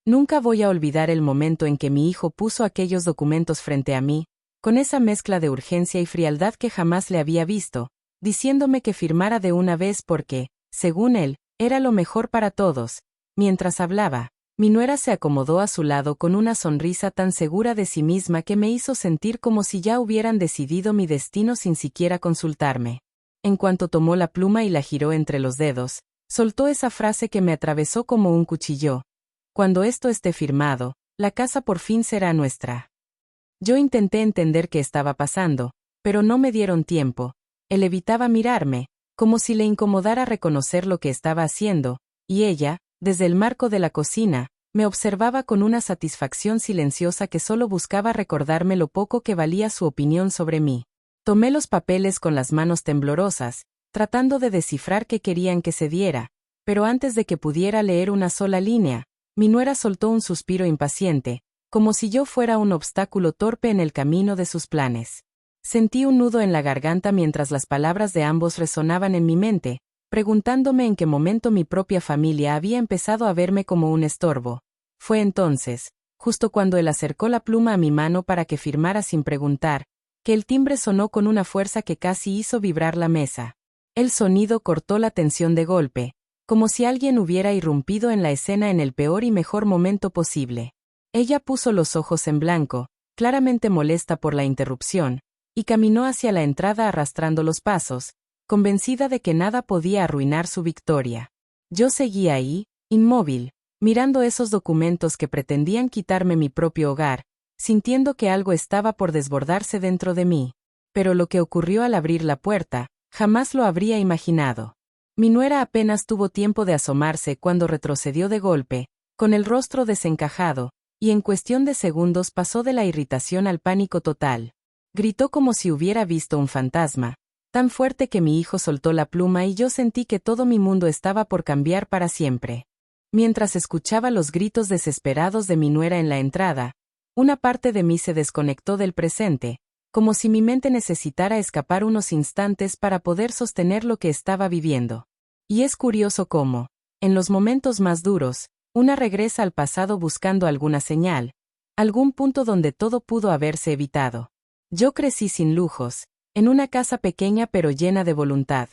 Nunca voy a olvidar el momento en que mi hijo puso aquellos documentos frente a mí, con esa mezcla de urgencia y frialdad que jamás le había visto, diciéndome que firmara de una vez porque, según él, era lo mejor para todos. Mientras hablaba, mi nuera se acomodó a su lado con una sonrisa tan segura de sí misma que me hizo sentir como si ya hubieran decidido mi destino sin siquiera consultarme. En cuanto tomó la pluma y la giró entre los dedos, soltó esa frase que me atravesó como un cuchillo. Cuando esto esté firmado, la casa por fin será nuestra. Yo intenté entender qué estaba pasando, pero no me dieron tiempo. Él evitaba mirarme, como si le incomodara reconocer lo que estaba haciendo, y ella, desde el marco de la cocina, me observaba con una satisfacción silenciosa que solo buscaba recordarme lo poco que valía su opinión sobre mí. Tomé los papeles con las manos temblorosas, tratando de descifrar qué querían que se diera, pero antes de que pudiera leer una sola línea, mi nuera soltó un suspiro impaciente, como si yo fuera un obstáculo torpe en el camino de sus planes. Sentí un nudo en la garganta mientras las palabras de ambos resonaban en mi mente, preguntándome en qué momento mi propia familia había empezado a verme como un estorbo. Fue entonces, justo cuando él acercó la pluma a mi mano para que firmara sin preguntar, que el timbre sonó con una fuerza que casi hizo vibrar la mesa. El sonido cortó la tensión de golpe, como si alguien hubiera irrumpido en la escena en el peor y mejor momento posible. Ella puso los ojos en blanco, claramente molesta por la interrupción, y caminó hacia la entrada arrastrando los pasos, convencida de que nada podía arruinar su victoria. Yo seguía ahí, inmóvil, mirando esos documentos que pretendían quitarme mi propio hogar, sintiendo que algo estaba por desbordarse dentro de mí. Pero lo que ocurrió al abrir la puerta, jamás lo habría imaginado. Mi nuera apenas tuvo tiempo de asomarse cuando retrocedió de golpe, con el rostro desencajado, y en cuestión de segundos pasó de la irritación al pánico total. Gritó como si hubiera visto un fantasma, tan fuerte que mi hijo soltó la pluma y yo sentí que todo mi mundo estaba por cambiar para siempre. Mientras escuchaba los gritos desesperados de mi nuera en la entrada, una parte de mí se desconectó del presente, como si mi mente necesitara escapar unos instantes para poder sostener lo que estaba viviendo. Y es curioso cómo, en los momentos más duros, una regresa al pasado buscando alguna señal, algún punto donde todo pudo haberse evitado. Yo crecí sin lujos, en una casa pequeña pero llena de voluntad.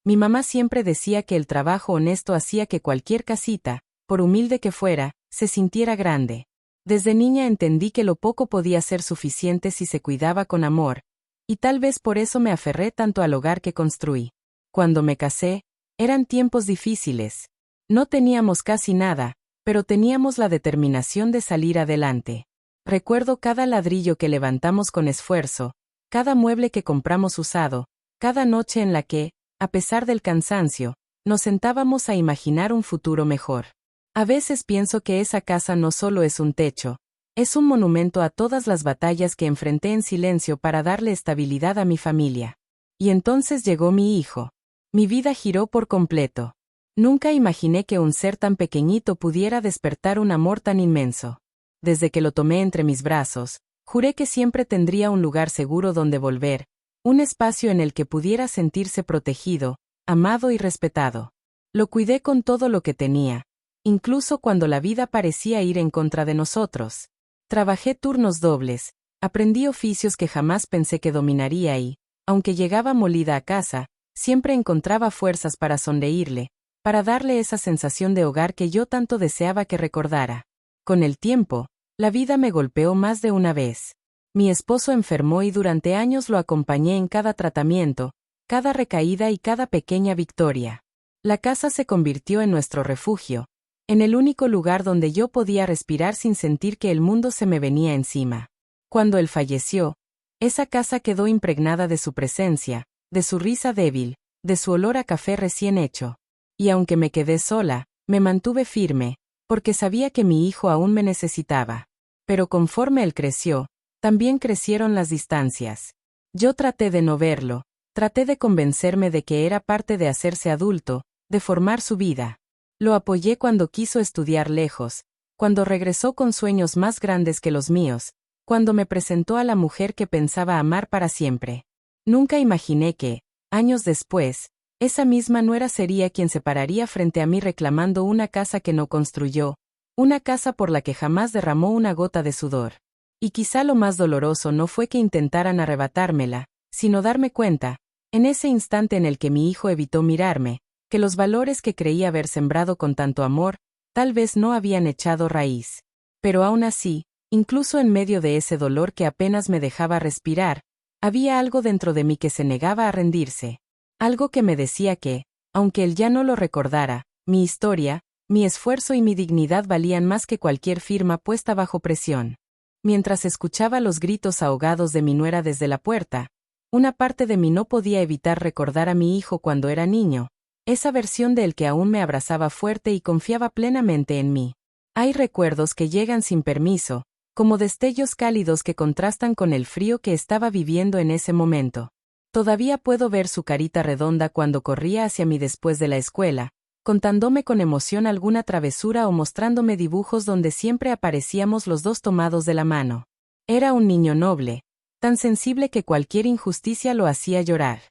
Mi mamá siempre decía que el trabajo honesto hacía que cualquier casita, por humilde que fuera, se sintiera grande. Desde niña entendí que lo poco podía ser suficiente si se cuidaba con amor, y tal vez por eso me aferré tanto al hogar que construí. Cuando me casé, eran tiempos difíciles. No teníamos casi nada, pero teníamos la determinación de salir adelante. Recuerdo cada ladrillo que levantamos con esfuerzo, cada mueble que compramos usado, cada noche en la que, a pesar del cansancio, nos sentábamos a imaginar un futuro mejor. A veces pienso que esa casa no solo es un techo, es un monumento a todas las batallas que enfrenté en silencio para darle estabilidad a mi familia. Y entonces llegó mi hijo. Mi vida giró por completo. Nunca imaginé que un ser tan pequeñito pudiera despertar un amor tan inmenso. Desde que lo tomé entre mis brazos, juré que siempre tendría un lugar seguro donde volver, un espacio en el que pudiera sentirse protegido, amado y respetado. Lo cuidé con todo lo que tenía, incluso cuando la vida parecía ir en contra de nosotros. Trabajé turnos dobles, aprendí oficios que jamás pensé que dominaría y, aunque llegaba molida a casa, siempre encontraba fuerzas para sonreírle, para darle esa sensación de hogar que yo tanto deseaba que recordara. Con el tiempo, la vida me golpeó más de una vez. Mi esposo enfermó y durante años lo acompañé en cada tratamiento, cada recaída y cada pequeña victoria. La casa se convirtió en nuestro refugio, en el único lugar donde yo podía respirar sin sentir que el mundo se me venía encima. Cuando él falleció, esa casa quedó impregnada de su presencia, de su risa débil, de su olor a café recién hecho. Y aunque me quedé sola, me mantuve firme, porque sabía que mi hijo aún me necesitaba. Pero conforme él creció, también crecieron las distancias. Yo traté de no verlo, traté de convencerme de que era parte de hacerse adulto, de formar su vida. Lo apoyé cuando quiso estudiar lejos, cuando regresó con sueños más grandes que los míos, cuando me presentó a la mujer que pensaba amar para siempre. Nunca imaginé que, años después, esa misma nuera sería quien se pararía frente a mí reclamando una casa que no construyó, Una casa por la que jamás derramó una gota de sudor. Y quizá lo más doloroso no fue que intentaran arrebatármela, sino darme cuenta, en ese instante en el que mi hijo evitó mirarme, que los valores que creía haber sembrado con tanto amor, tal vez no habían echado raíz. Pero aún así, incluso en medio de ese dolor que apenas me dejaba respirar, había algo dentro de mí que se negaba a rendirse. Algo que me decía que, aunque él ya no lo recordara, mi historia, mi esfuerzo y mi dignidad valían más que cualquier firma puesta bajo presión. Mientras escuchaba los gritos ahogados de mi nuera desde la puerta, una parte de mí no podía evitar recordar a mi hijo cuando era niño, esa versión de él que aún me abrazaba fuerte y confiaba plenamente en mí. Hay recuerdos que llegan sin permiso, como destellos cálidos que contrastan con el frío que estaba viviendo en ese momento. Todavía puedo ver su carita redonda cuando corría hacia mí después de la escuela, contándome con emoción alguna travesura o mostrándome dibujos donde siempre aparecíamos los dos tomados de la mano. Era un niño noble, tan sensible que cualquier injusticia lo hacía llorar.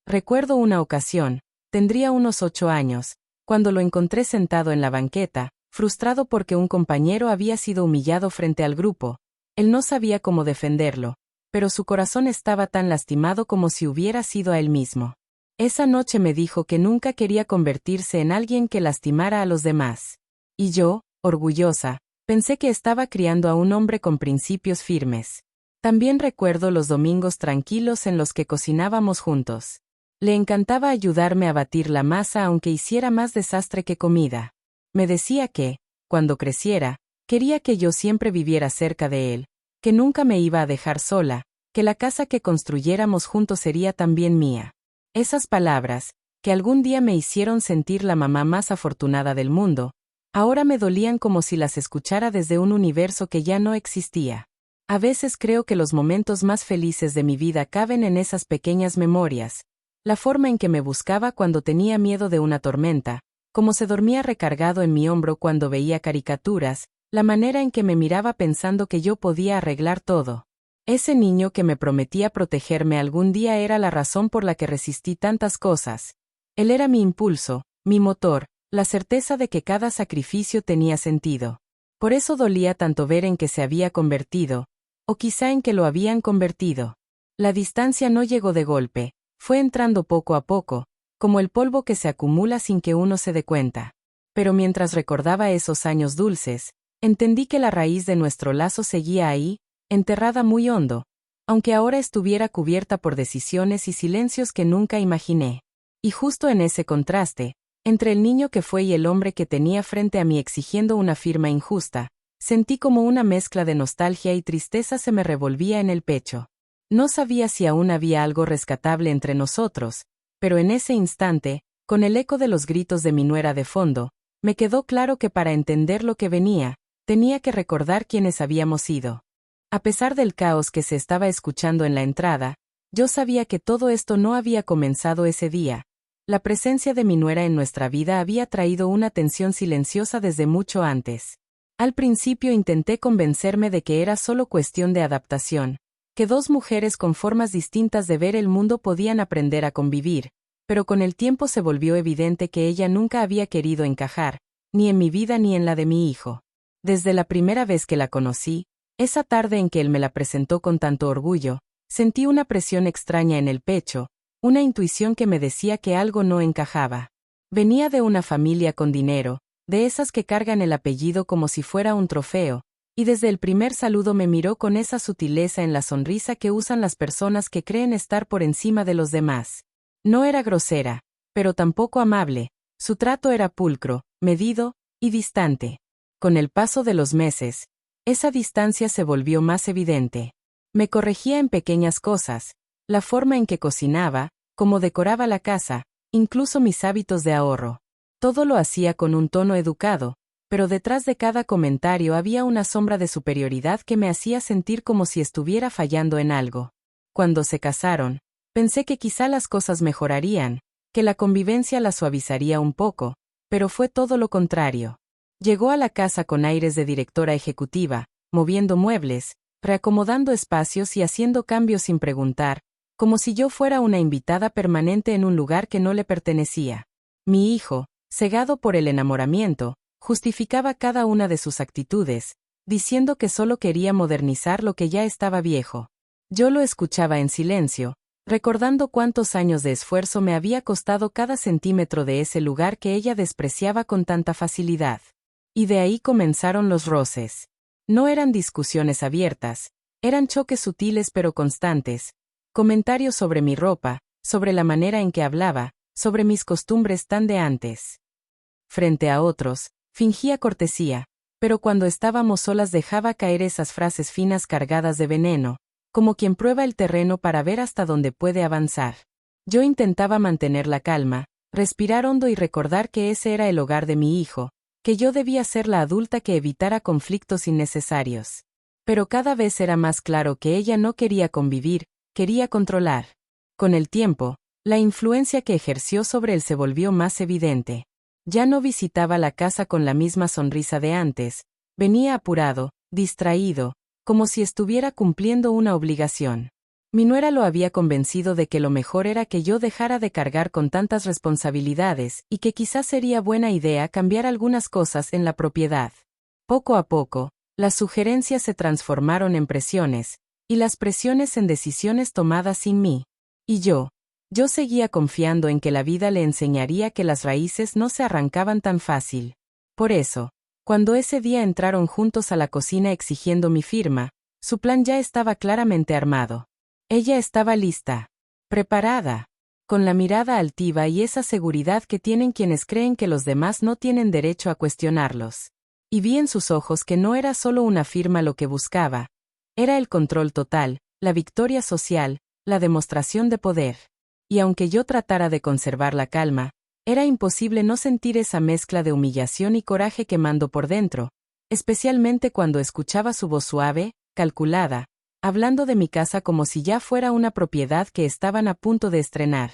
Recuerdo una ocasión, tendría unos 8 años, cuando lo encontré sentado en la banqueta, frustrado porque un compañero había sido humillado frente al grupo. Él no sabía cómo defenderlo, pero su corazón estaba tan lastimado como si hubiera sido a él mismo. Esa noche me dijo que nunca quería convertirse en alguien que lastimara a los demás. Y yo, orgullosa, pensé que estaba criando a un hombre con principios firmes. También recuerdo los domingos tranquilos en los que cocinábamos juntos. Le encantaba ayudarme a batir la masa aunque hiciera más desastre que comida. Me decía que, cuando creciera, quería que yo siempre viviera cerca de él, que nunca me iba a dejar sola, que la casa que construyéramos juntos sería también mía. Esas palabras, que algún día me hicieron sentir la mamá más afortunada del mundo, ahora me dolían como si las escuchara desde un universo que ya no existía. A veces creo que los momentos más felices de mi vida caben en esas pequeñas memorias, la forma en que me buscaba cuando tenía miedo de una tormenta, cómo se dormía recargado en mi hombro cuando veía caricaturas, la manera en que me miraba pensando que yo podía arreglar todo. Ese niño que me prometía protegerme algún día era la razón por la que resistí tantas cosas. Él era mi impulso, mi motor, la certeza de que cada sacrificio tenía sentido. Por eso dolía tanto ver en que se había convertido, o quizá en que lo habían convertido. La distancia no llegó de golpe, fue entrando poco a poco, como el polvo que se acumula sin que uno se dé cuenta. Pero mientras recordaba esos años dulces, entendí que la raíz de nuestro lazo seguía ahí, enterrada muy hondo, aunque ahora estuviera cubierta por decisiones y silencios que nunca imaginé. Y justo en ese contraste, entre el niño que fue y el hombre que tenía frente a mí exigiendo una firma injusta, sentí como una mezcla de nostalgia y tristeza se me revolvía en el pecho. No sabía si aún había algo rescatable entre nosotros, pero en ese instante, con el eco de los gritos de mi nuera de fondo, me quedó claro que para entender lo que venía, tenía que recordar quiénes habíamos sido. A pesar del caos que se estaba escuchando en la entrada, yo sabía que todo esto no había comenzado ese día. La presencia de mi nuera en nuestra vida había traído una tensión silenciosa desde mucho antes. Al principio intenté convencerme de que era solo cuestión de adaptación, que dos mujeres con formas distintas de ver el mundo podían aprender a convivir, pero con el tiempo se volvió evidente que ella nunca había querido encajar, ni en mi vida ni en la de mi hijo. Desde la primera vez que la conocí, esa tarde en que él me la presentó con tanto orgullo, sentí una presión extraña en el pecho, una intuición que me decía que algo no encajaba. Venía de una familia con dinero, de esas que cargan el apellido como si fuera un trofeo, y desde el primer saludo me miró con esa sutileza en la sonrisa que usan las personas que creen estar por encima de los demás. No era grosera, pero tampoco amable, su trato era pulcro, medido y distante. Con el paso de los meses, esa distancia se volvió más evidente. Me corregía en pequeñas cosas, la forma en que cocinaba, cómo decoraba la casa, incluso mis hábitos de ahorro. Todo lo hacía con un tono educado, pero detrás de cada comentario había una sombra de superioridad que me hacía sentir como si estuviera fallando en algo. Cuando se casaron, pensé que quizá las cosas mejorarían, que la convivencia la suavizaría un poco, pero fue todo lo contrario. Llegó a la casa con aires de directora ejecutiva, moviendo muebles, reacomodando espacios y haciendo cambios sin preguntar, como si yo fuera una invitada permanente en un lugar que no le pertenecía. Mi hijo, cegado por el enamoramiento, Justificaba cada una de sus actitudes, diciendo que solo quería modernizar lo que ya estaba viejo. Yo lo escuchaba en silencio, recordando cuántos años de esfuerzo me había costado cada centímetro de ese lugar que ella despreciaba con tanta facilidad. Y de ahí comenzaron los roces. No eran discusiones abiertas, eran choques sutiles pero constantes, comentarios sobre mi ropa, sobre la manera en que hablaba, sobre mis costumbres tan de antes. Frente a otros, fingía cortesía, pero cuando estábamos solas dejaba caer esas frases finas cargadas de veneno, como quien prueba el terreno para ver hasta dónde puede avanzar. Yo intentaba mantener la calma, respirar hondo y recordar que ese era el hogar de mi hijo, que yo debía ser la adulta que evitara conflictos innecesarios. Pero cada vez era más claro que ella no quería convivir, quería controlar. Con el tiempo, la influencia que ejerció sobre él se volvió más evidente. Ya no visitaba la casa con la misma sonrisa de antes, venía apurado, distraído, como si estuviera cumpliendo una obligación. Mi nuera lo había convencido de que lo mejor era que yo dejara de cargar con tantas responsabilidades y que quizás sería buena idea cambiar algunas cosas en la propiedad. Poco a poco, las sugerencias se transformaron en presiones, y las presiones en decisiones tomadas sin mí. Y yo seguía confiando en que la vida le enseñaría que las raíces no se arrancaban tan fácil. Por eso, cuando ese día entraron juntos a la cocina exigiendo mi firma, su plan ya estaba claramente armado. Ella estaba lista, preparada, con la mirada altiva y esa seguridad que tienen quienes creen que los demás no tienen derecho a cuestionarlos. Y vi en sus ojos que no era solo una firma lo que buscaba, era el control total, la victoria social, la demostración de poder. Y aunque yo tratara de conservar la calma, era imposible no sentir esa mezcla de humillación y coraje quemando por dentro, especialmente cuando escuchaba su voz suave, calculada, hablando de mi casa como si ya fuera una propiedad que estaban a punto de estrenar.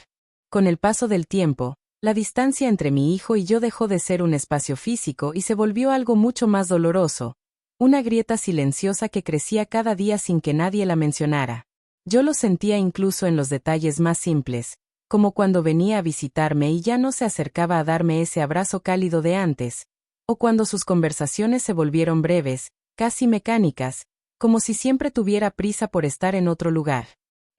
Con el paso del tiempo, la distancia entre mi hijo y yo dejó de ser un espacio físico y se volvió algo mucho más doloroso, una grieta silenciosa que crecía cada día sin que nadie la mencionara. Yo lo sentía incluso en los detalles más simples, como cuando venía a visitarme y ya no se acercaba a darme ese abrazo cálido de antes, o cuando sus conversaciones se volvieron breves, casi mecánicas, como si siempre tuviera prisa por estar en otro lugar.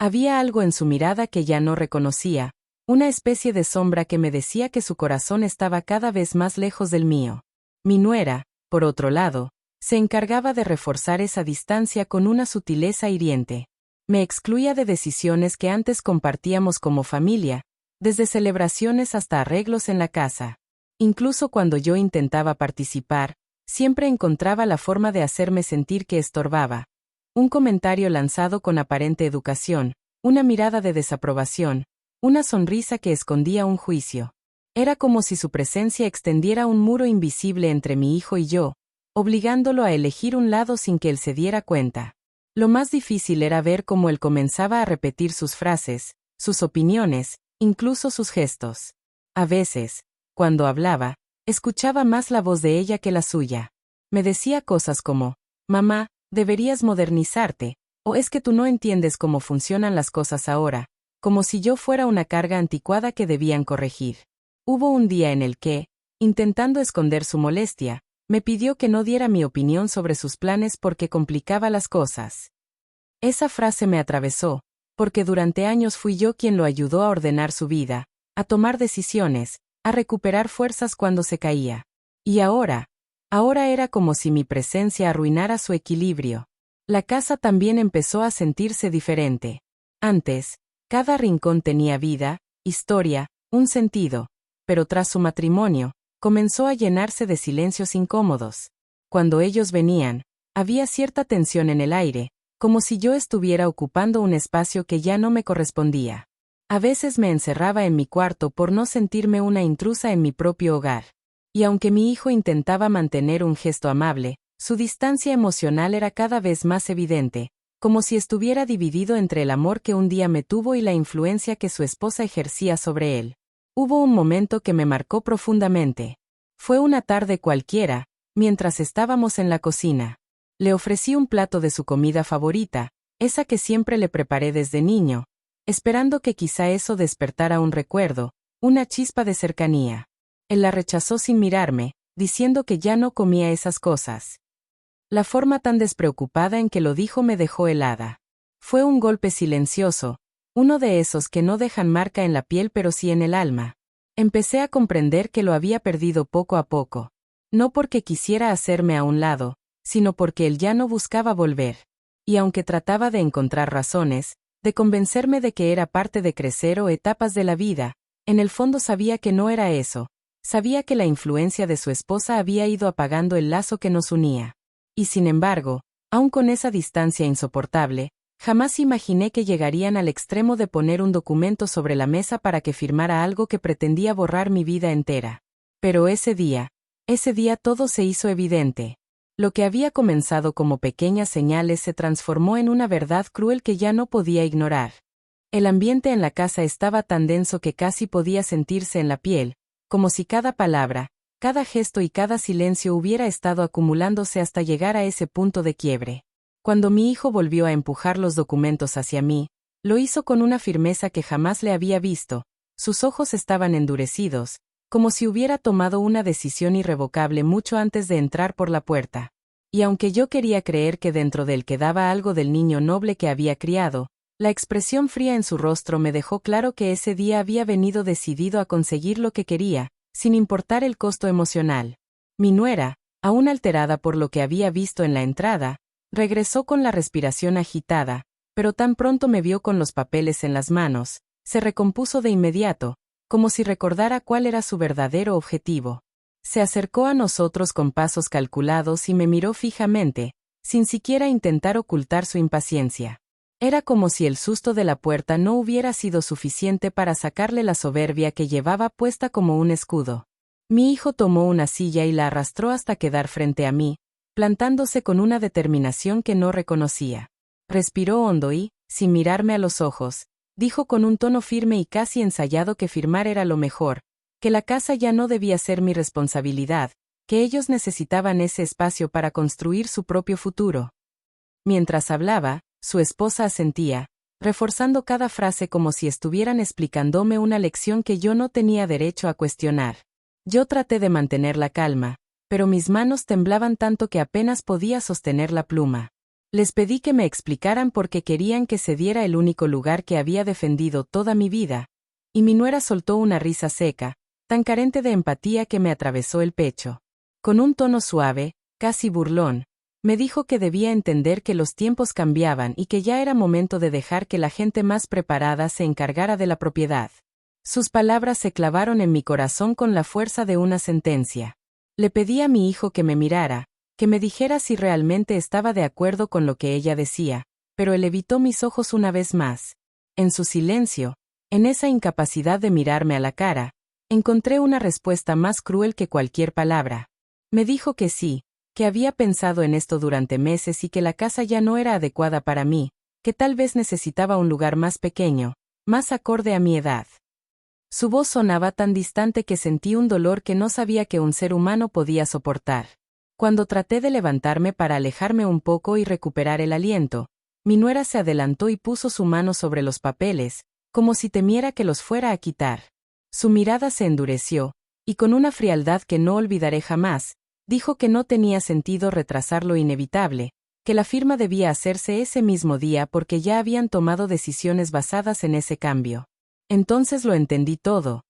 Había algo en su mirada que ya no reconocía, una especie de sombra que me decía que su corazón estaba cada vez más lejos del mío. Mi nuera, por otro lado, se encargaba de reforzar esa distancia con una sutileza hiriente. Me excluía de decisiones que antes compartíamos como familia, desde celebraciones hasta arreglos en la casa. Incluso cuando yo intentaba participar, siempre encontraba la forma de hacerme sentir que estorbaba. Un comentario lanzado con aparente educación, una mirada de desaprobación, una sonrisa que escondía un juicio. Era como si su presencia extendiera un muro invisible entre mi hijo y yo, obligándolo a elegir un lado sin que él se diera cuenta. Lo más difícil era ver cómo él comenzaba a repetir sus frases, sus opiniones, incluso sus gestos. A veces, cuando hablaba, escuchaba más la voz de ella que la suya. Me decía cosas como, «Mamá, deberías modernizarte», o «Es que tú no entiendes cómo funcionan las cosas ahora», como si yo fuera una carga anticuada que debían corregir. Hubo un día en el que, intentando esconder su molestia, me pidió que no diera mi opinión sobre sus planes porque complicaba las cosas. Esa frase me atravesó, porque durante años fui yo quien lo ayudó a ordenar su vida, a tomar decisiones, a recuperar fuerzas cuando se caía. Y ahora era como si mi presencia arruinara su equilibrio. La casa también empezó a sentirse diferente. Antes, cada rincón tenía vida, historia, un sentido, pero tras su matrimonio, comenzó a llenarse de silencios incómodos. Cuando ellos venían, había cierta tensión en el aire, como si yo estuviera ocupando un espacio que ya no me correspondía. A veces me encerraba en mi cuarto por no sentirme una intrusa en mi propio hogar. Y aunque mi hijo intentaba mantener un gesto amable, su distancia emocional era cada vez más evidente, como si estuviera dividido entre el amor que un día me tuvo y la influencia que su esposa ejercía sobre él. Hubo un momento que me marcó profundamente. Fue una tarde cualquiera, mientras estábamos en la cocina. Le ofrecí un plato de su comida favorita, esa que siempre le preparé desde niño, esperando que quizá eso despertara un recuerdo, una chispa de cercanía. Él la rechazó sin mirarme, diciendo que ya no comía esas cosas. La forma tan despreocupada en que lo dijo me dejó helada. Fue un golpe silencioso, uno de esos que no dejan marca en la piel pero sí en el alma. Empecé a comprender que lo había perdido poco a poco. No porque quisiera hacerme a un lado, sino porque él ya no buscaba volver. Y aunque trataba de encontrar razones, de convencerme de que era parte de crecer o etapas de la vida, en el fondo sabía que no era eso. Sabía que la influencia de su esposa había ido apagando el lazo que nos unía. Y sin embargo, aun con esa distancia insoportable, jamás imaginé que llegarían al extremo de poner un documento sobre la mesa para que firmara algo que pretendía borrar mi vida entera. Pero ese día todo se hizo evidente. Lo que había comenzado como pequeñas señales se transformó en una verdad cruel que ya no podía ignorar. El ambiente en la casa estaba tan denso que casi podía sentirse en la piel, como si cada palabra, cada gesto y cada silencio hubiera estado acumulándose hasta llegar a ese punto de quiebre. Cuando mi hijo volvió a empujar los documentos hacia mí, lo hizo con una firmeza que jamás le había visto. Sus ojos estaban endurecidos, como si hubiera tomado una decisión irrevocable mucho antes de entrar por la puerta. Y aunque yo quería creer que dentro de él quedaba algo del niño noble que había criado, la expresión fría en su rostro me dejó claro que ese día había venido decidido a conseguir lo que quería, sin importar el costo emocional. Mi nuera, aún alterada por lo que había visto en la entrada, regresó con la respiración agitada, pero tan pronto me vio con los papeles en las manos, se recompuso de inmediato, como si recordara cuál era su verdadero objetivo. Se acercó a nosotros con pasos calculados y me miró fijamente, sin siquiera intentar ocultar su impaciencia. Era como si el susto de la puerta no hubiera sido suficiente para sacarle la soberbia que llevaba puesta como un escudo. Mi hijo tomó una silla y la arrastró hasta quedar frente a mí, plantándose con una determinación que no reconocía. Respiró hondo y, sin mirarme a los ojos, dijo con un tono firme y casi ensayado que firmar era lo mejor, que la casa ya no debía ser mi responsabilidad, que ellos necesitaban ese espacio para construir su propio futuro. Mientras hablaba, su esposa asentía, reforzando cada frase como si estuvieran explicándome una lección que yo no tenía derecho a cuestionar. Yo traté de mantener la calma, pero mis manos temblaban tanto que apenas podía sostener la pluma. Les pedí que me explicaran por qué querían que cediera el único lugar que había defendido toda mi vida, y mi nuera soltó una risa seca, tan carente de empatía que me atravesó el pecho. Con un tono suave, casi burlón, me dijo que debía entender que los tiempos cambiaban y que ya era momento de dejar que la gente más preparada se encargara de la propiedad. Sus palabras se clavaron en mi corazón con la fuerza de una sentencia. Le pedí a mi hijo que me mirara, que me dijera si realmente estaba de acuerdo con lo que ella decía, pero él evitó mis ojos una vez más. En su silencio, en esa incapacidad de mirarme a la cara, encontré una respuesta más cruel que cualquier palabra. Me dijo que sí, que había pensado en esto durante meses y que la casa ya no era adecuada para mí, que tal vez necesitaba un lugar más pequeño, más acorde a mi edad. Su voz sonaba tan distante que sentí un dolor que no sabía que un ser humano podía soportar. Cuando traté de levantarme para alejarme un poco y recuperar el aliento, mi nuera se adelantó y puso su mano sobre los papeles, como si temiera que los fuera a quitar. Su mirada se endureció, y con una frialdad que no olvidaré jamás, dijo que no tenía sentido retrasar lo inevitable, que la firma debía hacerse ese mismo día porque ya habían tomado decisiones basadas en ese cambio. Entonces lo entendí todo.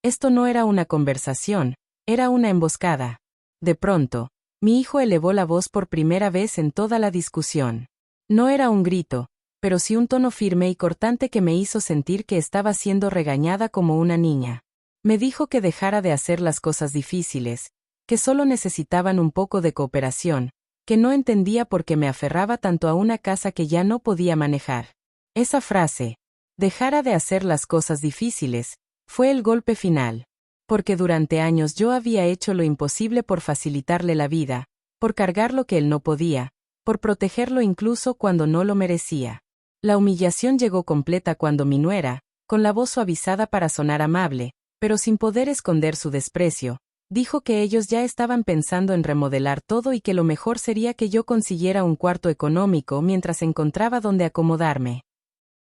Esto no era una conversación, era una emboscada. De pronto, mi hijo elevó la voz por primera vez en toda la discusión. No era un grito, pero sí un tono firme y cortante que me hizo sentir que estaba siendo regañada como una niña. Me dijo que dejara de hacer las cosas difíciles, que solo necesitaban un poco de cooperación, que no entendía por qué me aferraba tanto a una casa que ya no podía manejar. Esa frase, dejara de hacer las cosas difíciles, fue el golpe final. Porque durante años yo había hecho lo imposible por facilitarle la vida, por cargar lo que él no podía, por protegerlo incluso cuando no lo merecía. La humillación llegó completa cuando mi nuera, con la voz suavizada para sonar amable, pero sin poder esconder su desprecio, dijo que ellos ya estaban pensando en remodelar todo y que lo mejor sería que yo consiguiera un cuarto económico mientras encontraba dónde acomodarme.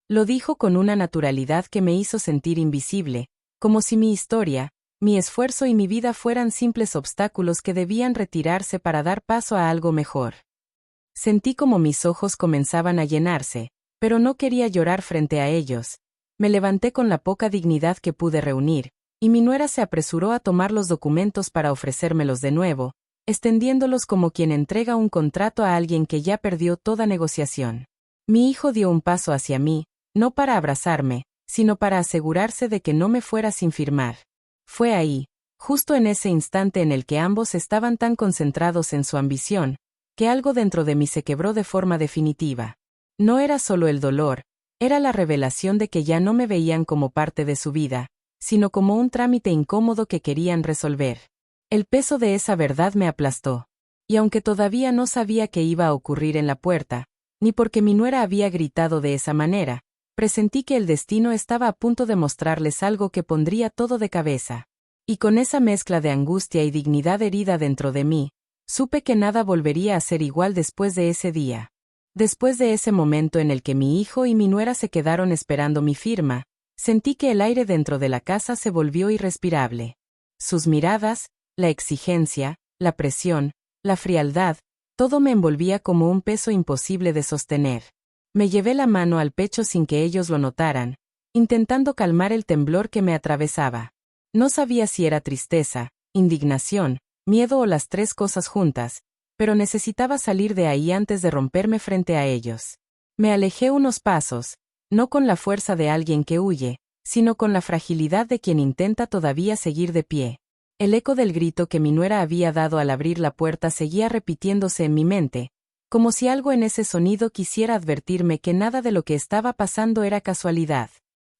Lo dijo con una naturalidad que me hizo sentir invisible, como si mi historia, mi esfuerzo y mi vida fueran simples obstáculos que debían retirarse para dar paso a algo mejor. Sentí como mis ojos comenzaban a llenarse, pero no quería llorar frente a ellos. Me levanté con la poca dignidad que pude reunir, y mi nuera se apresuró a tomar los documentos para ofrecérmelos de nuevo, extendiéndolos como quien entrega un contrato a alguien que ya perdió toda negociación. Mi hijo dio un paso hacia mí, no para abrazarme, sino para asegurarse de que no me fuera sin firmar. Fue ahí, justo en ese instante en el que ambos estaban tan concentrados en su ambición, que algo dentro de mí se quebró de forma definitiva. No era solo el dolor, era la revelación de que ya no me veían como parte de su vida, sino como un trámite incómodo que querían resolver. El peso de esa verdad me aplastó. Y aunque todavía no sabía qué iba a ocurrir en la puerta, ni porque mi nuera había gritado de esa manera, presentí que el destino estaba a punto de mostrarles algo que pondría todo de cabeza. Y con esa mezcla de angustia y dignidad herida dentro de mí, supe que nada volvería a ser igual después de ese día. Después de ese momento en el que mi hijo y mi nuera se quedaron esperando mi firma, sentí que el aire dentro de la casa se volvió irrespirable. Sus miradas, la exigencia, la presión, la frialdad, todo me envolvía como un peso imposible de sostener. Me llevé la mano al pecho sin que ellos lo notaran, intentando calmar el temblor que me atravesaba. No sabía si era tristeza, indignación, miedo o las tres cosas juntas, pero necesitaba salir de ahí antes de romperme frente a ellos. Me alejé unos pasos, no con la fuerza de alguien que huye, sino con la fragilidad de quien intenta todavía seguir de pie. El eco del grito que mi nuera había dado al abrir la puerta seguía repitiéndose en mi mente, como si algo en ese sonido quisiera advertirme que nada de lo que estaba pasando era casualidad.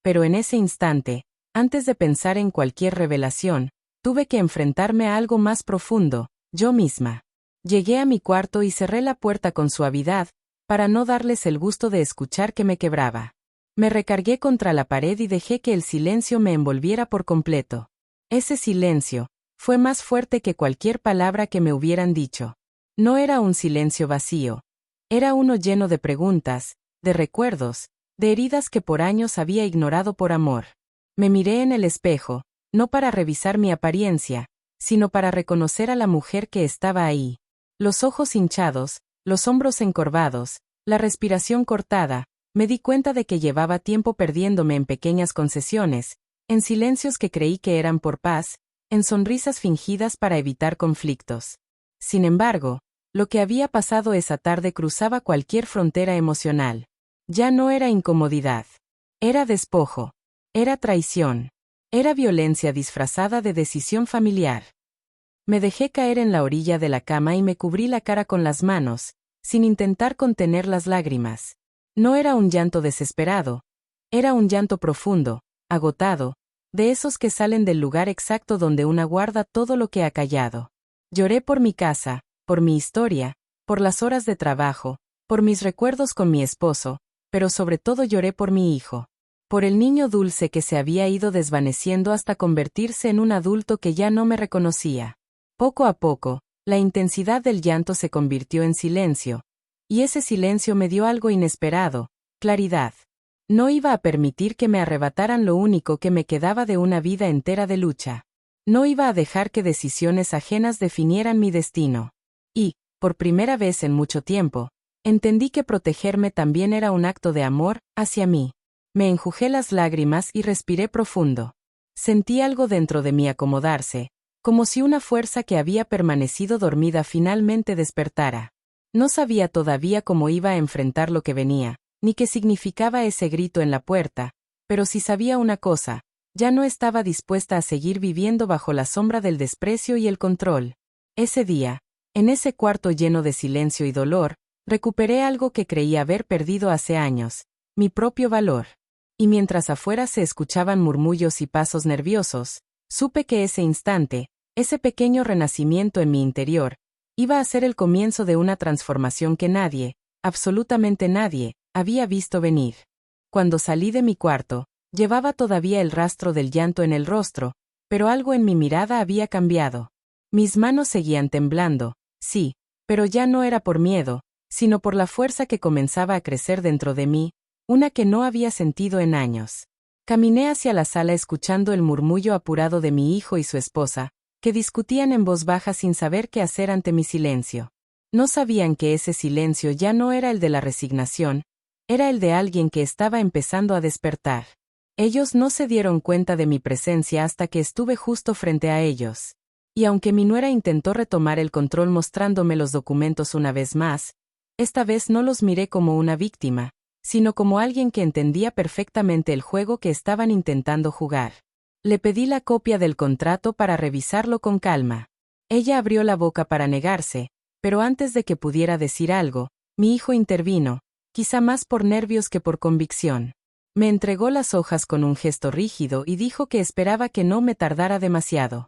Pero en ese instante, antes de pensar en cualquier revelación, tuve que enfrentarme a algo más profundo, yo misma. Llegué a mi cuarto y cerré la puerta con suavidad, para no darles el gusto de escuchar que me quebraba. Me recargué contra la pared y dejé que el silencio me envolviera por completo. Ese silencio fue más fuerte que cualquier palabra que me hubieran dicho. No era un silencio vacío. Era uno lleno de preguntas, de recuerdos, de heridas que por años había ignorado por amor. Me miré en el espejo, no para revisar mi apariencia, sino para reconocer a la mujer que estaba ahí. Los ojos hinchados, los hombros encorvados, la respiración cortada, me di cuenta de que llevaba tiempo perdiéndome en pequeñas concesiones, en silencios que creí que eran por paz, en sonrisas fingidas para evitar conflictos. Sin embargo, lo que había pasado esa tarde cruzaba cualquier frontera emocional. Ya no era incomodidad. Era despojo. Era traición. Era violencia disfrazada de decisión familiar. Me dejé caer en la orilla de la cama y me cubrí la cara con las manos, sin intentar contener las lágrimas. No era un llanto desesperado. Era un llanto profundo, agotado, de esos que salen del lugar exacto donde una guarda todo lo que ha callado. Lloré por mi casa, por mi historia, por las horas de trabajo, por mis recuerdos con mi esposo, pero sobre todo lloré por mi hijo. Por el niño dulce que se había ido desvaneciendo hasta convertirse en un adulto que ya no me reconocía. Poco a poco, la intensidad del llanto se convirtió en silencio, y ese silencio me dio algo inesperado, claridad. No iba a permitir que me arrebataran lo único que me quedaba de una vida entera de lucha. No iba a dejar que decisiones ajenas definieran mi destino. Y, por primera vez en mucho tiempo, entendí que protegerme también era un acto de amor hacia mí. Me enjugé las lágrimas y respiré profundo. Sentí algo dentro de mí acomodarse, como si una fuerza que había permanecido dormida finalmente despertara. No sabía todavía cómo iba a enfrentar lo que venía, ni qué significaba ese grito en la puerta, pero sí sabía una cosa, ya no estaba dispuesta a seguir viviendo bajo la sombra del desprecio y el control. Ese día, en ese cuarto lleno de silencio y dolor, recuperé algo que creí haber perdido hace años, mi propio valor. Y mientras afuera se escuchaban murmullos y pasos nerviosos, supe que ese instante, ese pequeño renacimiento en mi interior, iba a ser el comienzo de una transformación que nadie, absolutamente nadie, había visto venir. Cuando salí de mi cuarto, llevaba todavía el rastro del llanto en el rostro, pero algo en mi mirada había cambiado. Mis manos seguían temblando, sí, pero ya no era por miedo, sino por la fuerza que comenzaba a crecer dentro de mí, una que no había sentido en años. Caminé hacia la sala escuchando el murmullo apurado de mi hijo y su esposa, que discutían en voz baja sin saber qué hacer ante mi silencio. No sabían que ese silencio ya no era el de la resignación, era el de alguien que estaba empezando a despertar. Ellos no se dieron cuenta de mi presencia hasta que estuve justo frente a ellos. Y aunque mi nuera intentó retomar el control mostrándome los documentos una vez más, esta vez no los miré como una víctima, sino como alguien que entendía perfectamente el juego que estaban intentando jugar. Le pedí la copia del contrato para revisarlo con calma. Ella abrió la boca para negarse, pero antes de que pudiera decir algo, mi hijo intervino, quizá más por nervios que por convicción. Me entregó las hojas con un gesto rígido y dijo que esperaba que no me tardara demasiado.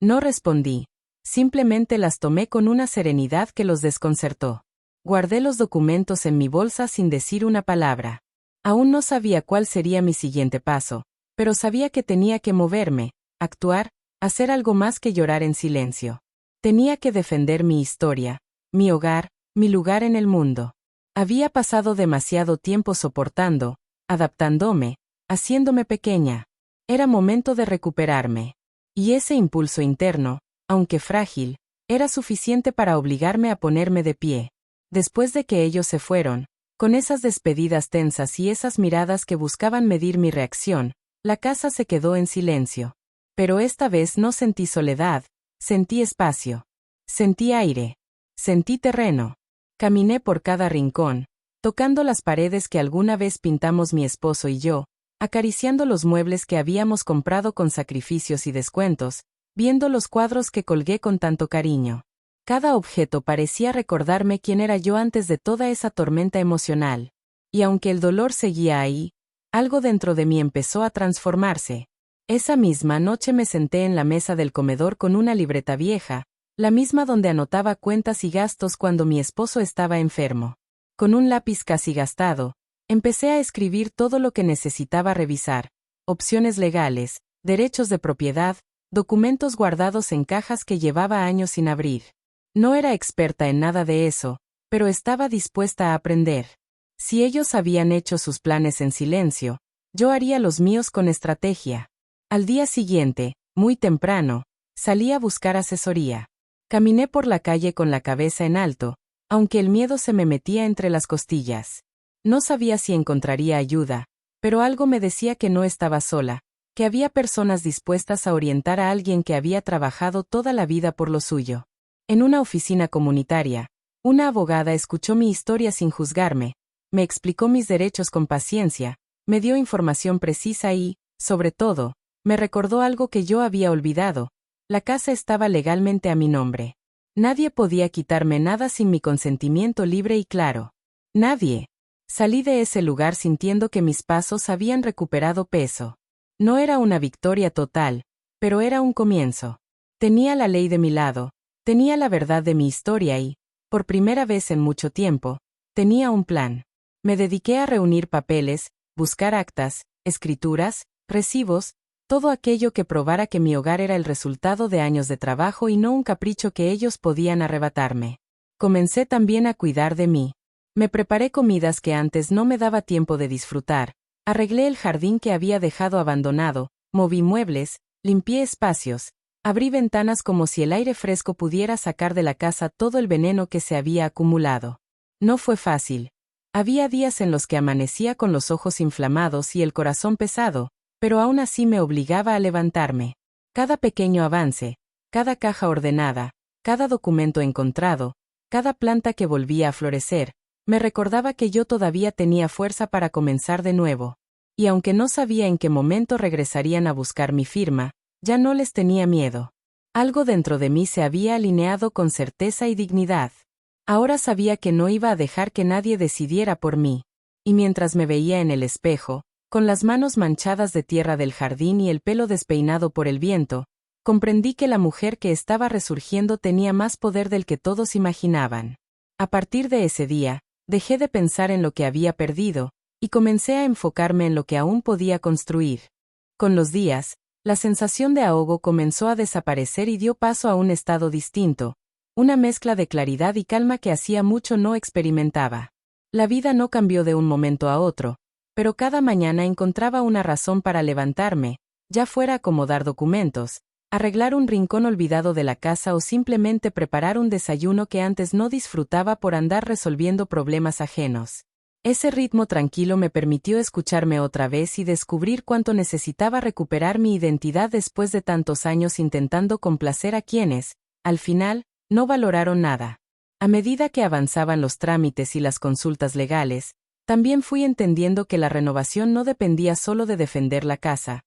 No respondí. Simplemente las tomé con una serenidad que los desconcertó. Guardé los documentos en mi bolsa sin decir una palabra. Aún no sabía cuál sería mi siguiente paso, pero sabía que tenía que moverme, actuar, hacer algo más que llorar en silencio. Tenía que defender mi historia, mi hogar, mi lugar en el mundo. Había pasado demasiado tiempo soportando, adaptándome, haciéndome pequeña. Era momento de recuperarme. Y ese impulso interno, aunque frágil, era suficiente para obligarme a ponerme de pie. Después de que ellos se fueron, con esas despedidas tensas y esas miradas que buscaban medir mi reacción, la casa se quedó en silencio. Pero esta vez no sentí soledad, sentí espacio. Sentí aire. Sentí terreno. Caminé por cada rincón, tocando las paredes que alguna vez pintamos mi esposo y yo, acariciando los muebles que habíamos comprado con sacrificios y descuentos, viendo los cuadros que colgué con tanto cariño. Cada objeto parecía recordarme quién era yo antes de toda esa tormenta emocional. Y aunque el dolor seguía ahí, algo dentro de mí empezó a transformarse. Esa misma noche me senté en la mesa del comedor con una libreta vieja, la misma donde anotaba cuentas y gastos cuando mi esposo estaba enfermo. Con un lápiz casi gastado, empecé a escribir todo lo que necesitaba revisar: opciones legales, derechos de propiedad, documentos guardados en cajas que llevaba años sin abrir. No era experta en nada de eso, pero estaba dispuesta a aprender. Si ellos habían hecho sus planes en silencio, yo haría los míos con estrategia. Al día siguiente, muy temprano, salí a buscar asesoría. Caminé por la calle con la cabeza en alto, aunque el miedo se me metía entre las costillas. No sabía si encontraría ayuda, pero algo me decía que no estaba sola, que había personas dispuestas a orientar a alguien que había trabajado toda la vida por lo suyo. En una oficina comunitaria, una abogada escuchó mi historia sin juzgarme, me explicó mis derechos con paciencia, me dio información precisa y, sobre todo, me recordó algo que yo había olvidado: la casa estaba legalmente a mi nombre. Nadie podía quitarme nada sin mi consentimiento libre y claro. Nadie. Salí de ese lugar sintiendo que mis pasos habían recuperado peso. No era una victoria total, pero era un comienzo. Tenía la ley de mi lado, tenía la verdad de mi historia y, por primera vez en mucho tiempo, tenía un plan. Me dediqué a reunir papeles, buscar actas, escrituras, recibos, todo aquello que probara que mi hogar era el resultado de años de trabajo y no un capricho que ellos podían arrebatarme. Comencé también a cuidar de mí. Me preparé comidas que antes no me daba tiempo de disfrutar, arreglé el jardín que había dejado abandonado, moví muebles, limpié espacios, abrí ventanas como si el aire fresco pudiera sacar de la casa todo el veneno que se había acumulado. No fue fácil. Había días en los que amanecía con los ojos inflamados y el corazón pesado, pero aún así me obligaba a levantarme. Cada pequeño avance, cada caja ordenada, cada documento encontrado, cada planta que volvía a florecer, me recordaba que yo todavía tenía fuerza para comenzar de nuevo. Y aunque no sabía en qué momento regresarían a buscar mi firma, ya no les tenía miedo. Algo dentro de mí se había alineado con certeza y dignidad. Ahora sabía que no iba a dejar que nadie decidiera por mí. Y mientras me veía en el espejo, con las manos manchadas de tierra del jardín y el pelo despeinado por el viento, comprendí que la mujer que estaba resurgiendo tenía más poder del que todos imaginaban. A partir de ese día, dejé de pensar en lo que había perdido, y comencé a enfocarme en lo que aún podía construir. Con los días, la sensación de ahogo comenzó a desaparecer y dio paso a un estado distinto, una mezcla de claridad y calma que hacía mucho no experimentaba. La vida no cambió de un momento a otro, pero cada mañana encontraba una razón para levantarme, ya fuera acomodar documentos, arreglar un rincón olvidado de la casa o simplemente preparar un desayuno que antes no disfrutaba por andar resolviendo problemas ajenos. Ese ritmo tranquilo me permitió escucharme otra vez y descubrir cuánto necesitaba recuperar mi identidad después de tantos años intentando complacer a quienes, al final, no valoraron nada. A medida que avanzaban los trámites y las consultas legales, también fui entendiendo que la renovación no dependía solo de defender la casa.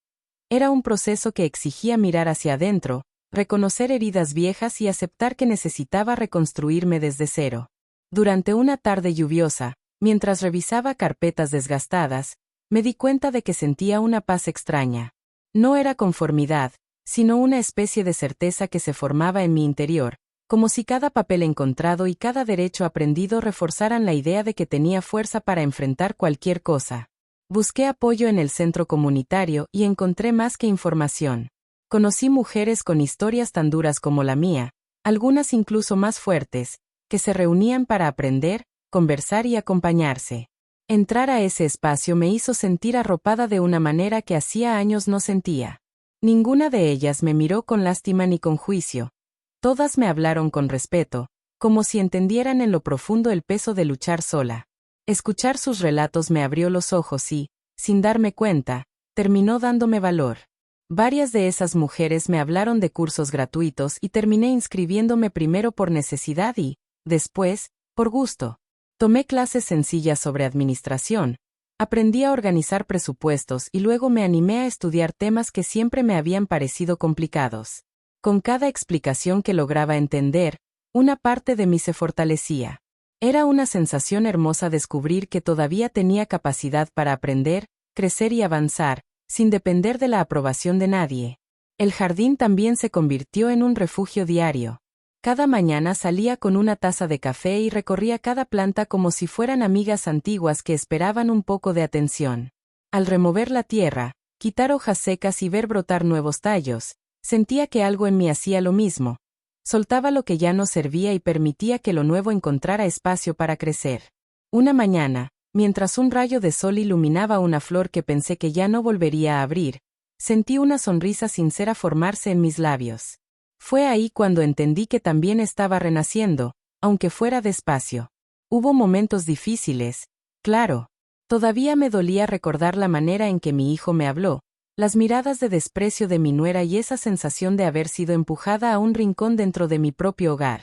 Era un proceso que exigía mirar hacia adentro, reconocer heridas viejas y aceptar que necesitaba reconstruirme desde cero. Durante una tarde lluviosa, mientras revisaba carpetas desgastadas, me di cuenta de que sentía una paz extraña. No era conformidad, sino una especie de certeza que se formaba en mi interior, como si cada papel encontrado y cada derecho aprendido reforzaran la idea de que tenía fuerza para enfrentar cualquier cosa. Busqué apoyo en el centro comunitario y encontré más que información. Conocí mujeres con historias tan duras como la mía, algunas incluso más fuertes, que se reunían para aprender, conversar y acompañarse. Entrar a ese espacio me hizo sentir arropada de una manera que hacía años no sentía. Ninguna de ellas me miró con lástima ni con juicio. Todas me hablaron con respeto, como si entendieran en lo profundo el peso de luchar sola. Escuchar sus relatos me abrió los ojos y, sin darme cuenta, terminó dándome valor. Varias de esas mujeres me hablaron de cursos gratuitos y terminé inscribiéndome primero por necesidad y, después, por gusto. Tomé clases sencillas sobre administración, aprendí a organizar presupuestos y luego me animé a estudiar temas que siempre me habían parecido complicados. Con cada explicación que lograba entender, una parte de mí se fortalecía. Era una sensación hermosa descubrir que todavía tenía capacidad para aprender, crecer y avanzar, sin depender de la aprobación de nadie. El jardín también se convirtió en un refugio diario. Cada mañana salía con una taza de café y recorría cada planta como si fueran amigas antiguas que esperaban un poco de atención. Al remover la tierra, quitar hojas secas y ver brotar nuevos tallos, sentía que algo en mí hacía lo mismo. Soltaba lo que ya no servía y permitía que lo nuevo encontrara espacio para crecer. Una mañana, mientras un rayo de sol iluminaba una flor que pensé que ya no volvería a abrir, sentí una sonrisa sincera formarse en mis labios. Fue ahí cuando entendí que también estaba renaciendo, aunque fuera despacio. Hubo momentos difíciles, claro. Todavía me dolía recordar la manera en que mi hijo me habló, las miradas de desprecio de mi nuera y esa sensación de haber sido empujada a un rincón dentro de mi propio hogar.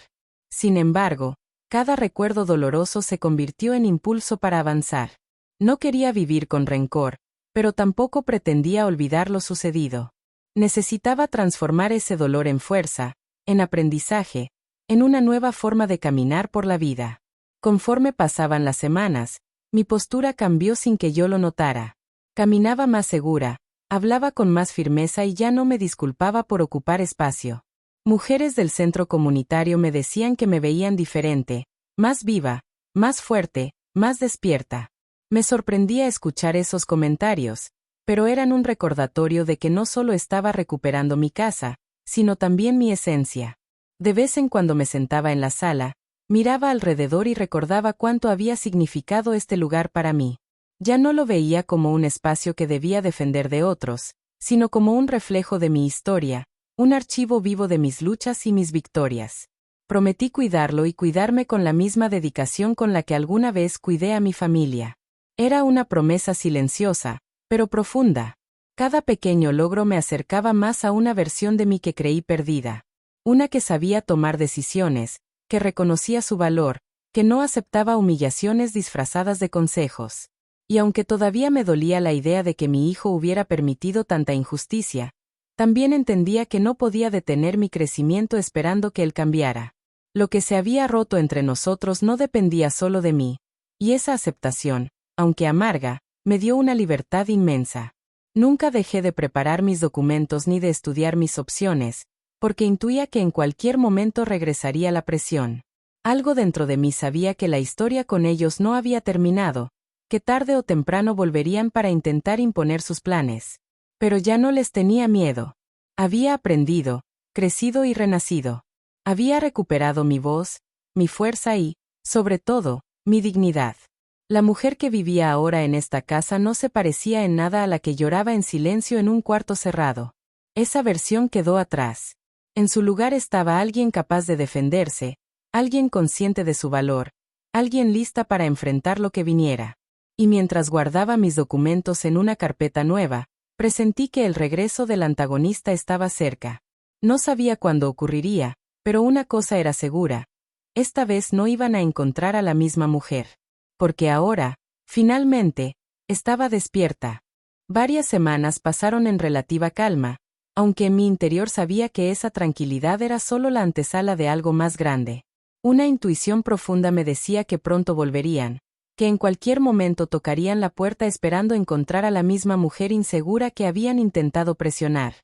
Sin embargo, cada recuerdo doloroso se convirtió en impulso para avanzar. No quería vivir con rencor, pero tampoco pretendía olvidar lo sucedido. Necesitaba transformar ese dolor en fuerza, en aprendizaje, en una nueva forma de caminar por la vida. Conforme pasaban las semanas, mi postura cambió sin que yo lo notara. Caminaba más segura, hablaba con más firmeza y ya no me disculpaba por ocupar espacio. Mujeres del centro comunitario me decían que me veían diferente, más viva, más fuerte, más despierta. Me sorprendía escuchar esos comentarios, pero eran un recordatorio de que no solo estaba recuperando mi casa, sino también mi esencia. De vez en cuando me sentaba en la sala, miraba alrededor y recordaba cuánto había significado este lugar para mí. Ya no lo veía como un espacio que debía defender de otros, sino como un reflejo de mi historia, un archivo vivo de mis luchas y mis victorias. Prometí cuidarlo y cuidarme con la misma dedicación con la que alguna vez cuidé a mi familia. Era una promesa silenciosa, pero profunda. Cada pequeño logro me acercaba más a una versión de mí que creí perdida. Una que sabía tomar decisiones, que reconocía su valor, que no aceptaba humillaciones disfrazadas de consejos. Y aunque todavía me dolía la idea de que mi hijo hubiera permitido tanta injusticia, también entendía que no podía detener mi crecimiento esperando que él cambiara. Lo que se había roto entre nosotros no dependía solo de mí, y esa aceptación, aunque amarga, me dio una libertad inmensa. Nunca dejé de preparar mis documentos ni de estudiar mis opciones, porque intuía que en cualquier momento regresaría la presión. Algo dentro de mí sabía que la historia con ellos no había terminado, que tarde o temprano volverían para intentar imponer sus planes. Pero ya no les tenía miedo. Había aprendido, crecido y renacido. Había recuperado mi voz, mi fuerza y, sobre todo, mi dignidad. La mujer que vivía ahora en esta casa no se parecía en nada a la que lloraba en silencio en un cuarto cerrado. Esa versión quedó atrás. En su lugar estaba alguien capaz de defenderse, alguien consciente de su valor, alguien lista para enfrentar lo que viniera. Y mientras guardaba mis documentos en una carpeta nueva, presentí que el regreso del antagonista estaba cerca. No sabía cuándo ocurriría, pero una cosa era segura. Esta vez no iban a encontrar a la misma mujer. Porque ahora, finalmente, estaba despierta. Varias semanas pasaron en relativa calma, aunque en mi interior sabía que esa tranquilidad era solo la antesala de algo más grande. Una intuición profunda me decía que pronto volverían, que en cualquier momento tocarían la puerta esperando encontrar a la misma mujer insegura que habían intentado presionar.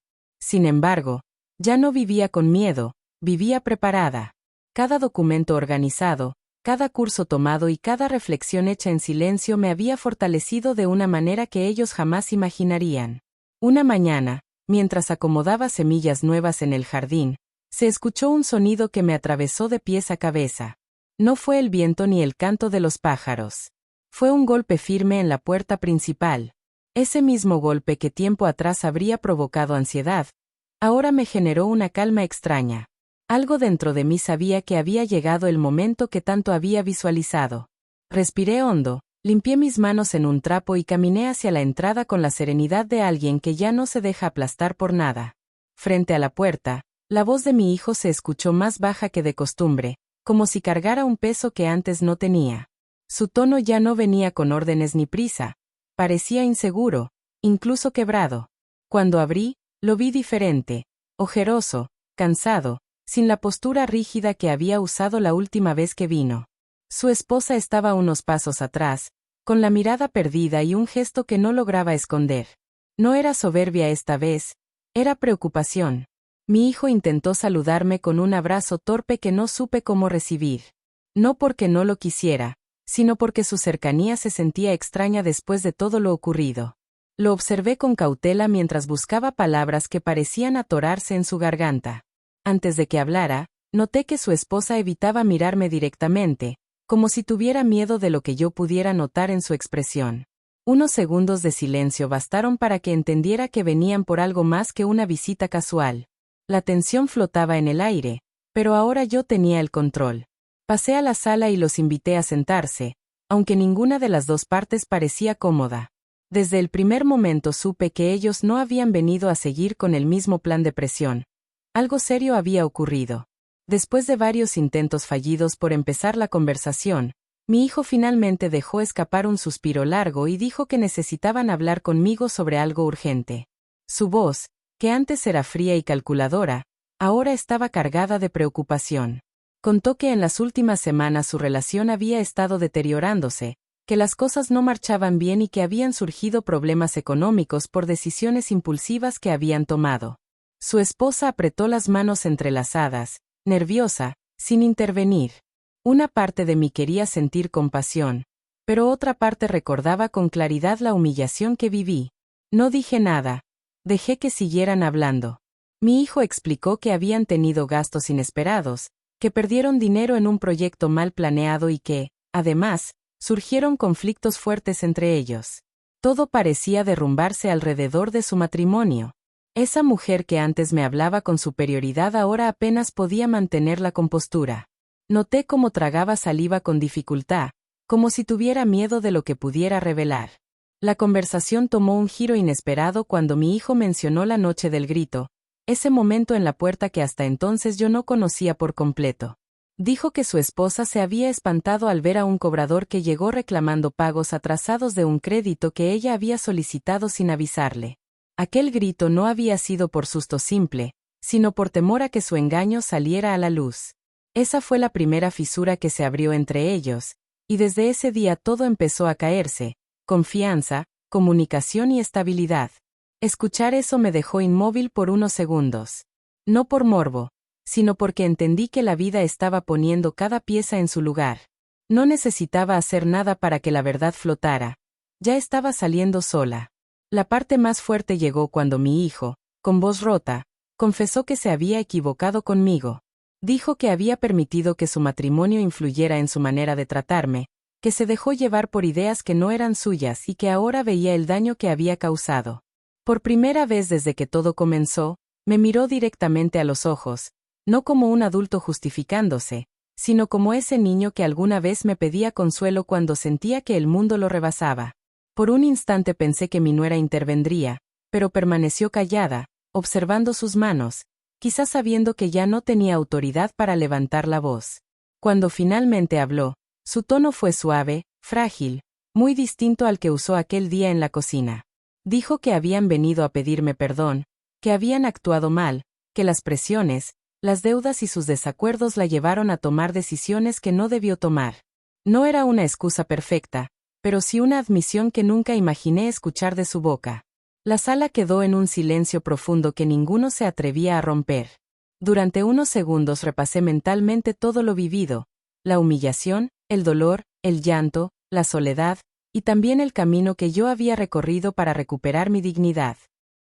Sin embargo, ya no vivía con miedo, vivía preparada. Cada documento organizado, cada curso tomado y cada reflexión hecha en silencio me había fortalecido de una manera que ellos jamás imaginarían. Una mañana, mientras acomodaba semillas nuevas en el jardín, se escuchó un sonido que me atravesó de pies a cabeza. No fue el viento ni el canto de los pájaros. Fue un golpe firme en la puerta principal. Ese mismo golpe que tiempo atrás habría provocado ansiedad, ahora me generó una calma extraña. Algo dentro de mí sabía que había llegado el momento que tanto había visualizado. Respiré hondo, limpié mis manos en un trapo y caminé hacia la entrada con la serenidad de alguien que ya no se deja aplastar por nada. Frente a la puerta, la voz de mi hijo se escuchó más baja que de costumbre, como si cargara un peso que antes no tenía. Su tono ya no venía con órdenes ni prisa, parecía inseguro, incluso quebrado. Cuando abrí, lo vi diferente, ojeroso, cansado, sin la postura rígida que había usado la última vez que vino. Su esposa estaba unos pasos atrás, con la mirada perdida y un gesto que no lograba esconder. No era soberbia esta vez, era preocupación. Mi hijo intentó saludarme con un abrazo torpe que no supe cómo recibir. No porque no lo quisiera, sino porque su cercanía se sentía extraña después de todo lo ocurrido. Lo observé con cautela mientras buscaba palabras que parecían atorarse en su garganta. Antes de que hablara, noté que su esposa evitaba mirarme directamente, como si tuviera miedo de lo que yo pudiera notar en su expresión. Unos segundos de silencio bastaron para que entendiera que venían por algo más que una visita casual. La tensión flotaba en el aire, pero ahora yo tenía el control. Pasé a la sala y los invité a sentarse, aunque ninguna de las dos partes parecía cómoda. Desde el primer momento supe que ellos no habían venido a seguir con el mismo plan de presión. Algo serio había ocurrido. Después de varios intentos fallidos por empezar la conversación, mi hijo finalmente dejó escapar un suspiro largo y dijo que necesitaban hablar conmigo sobre algo urgente. Su voz, que antes era fría y calculadora, ahora estaba cargada de preocupación. Contó que en las últimas semanas su relación había estado deteriorándose, que las cosas no marchaban bien y que habían surgido problemas económicos por decisiones impulsivas que habían tomado. Su esposa apretó las manos entrelazadas, nerviosa, sin intervenir. Una parte de mí quería sentir compasión, pero otra parte recordaba con claridad la humillación que viví. No dije nada. Dejé que siguieran hablando. Mi hijo explicó que habían tenido gastos inesperados, que perdieron dinero en un proyecto mal planeado y que, además, surgieron conflictos fuertes entre ellos. Todo parecía derrumbarse alrededor de su matrimonio. Esa mujer que antes me hablaba con superioridad ahora apenas podía mantener la compostura. Noté cómo tragaba saliva con dificultad, como si tuviera miedo de lo que pudiera revelar. La conversación tomó un giro inesperado cuando mi hijo mencionó la noche del grito, ese momento en la puerta que hasta entonces yo no conocía por completo. Dijo que su esposa se había espantado al ver a un cobrador que llegó reclamando pagos atrasados de un crédito que ella había solicitado sin avisarle. Aquel grito no había sido por susto simple, sino por temor a que su engaño saliera a la luz. Esa fue la primera fisura que se abrió entre ellos, y desde ese día todo empezó a caerse. Confianza, comunicación y estabilidad. Escuchar eso me dejó inmóvil por unos segundos. No por morbo, sino porque entendí que la vida estaba poniendo cada pieza en su lugar. No necesitaba hacer nada para que la verdad flotara. Ya estaba saliendo sola. La parte más fuerte llegó cuando mi hijo, con voz rota, confesó que se había equivocado conmigo. Dijo que había permitido que su matrimonio influyera en su manera de tratarme, que se dejó llevar por ideas que no eran suyas y que ahora veía el daño que había causado. Por primera vez desde que todo comenzó, me miró directamente a los ojos, no como un adulto justificándose, sino como ese niño que alguna vez me pedía consuelo cuando sentía que el mundo lo rebasaba. Por un instante pensé que mi nuera intervendría, pero permaneció callada, observando sus manos, quizás sabiendo que ya no tenía autoridad para levantar la voz. Cuando finalmente habló, su tono fue suave, frágil, muy distinto al que usó aquel día en la cocina. Dijo que habían venido a pedirme perdón, que habían actuado mal, que las presiones, las deudas y sus desacuerdos la llevaron a tomar decisiones que no debió tomar. No era una excusa perfecta, pero sí una admisión que nunca imaginé escuchar de su boca. La sala quedó en un silencio profundo que ninguno se atrevía a romper. Durante unos segundos repasé mentalmente todo lo vivido, la humillación, el dolor, el llanto, la soledad, y también el camino que yo había recorrido para recuperar mi dignidad.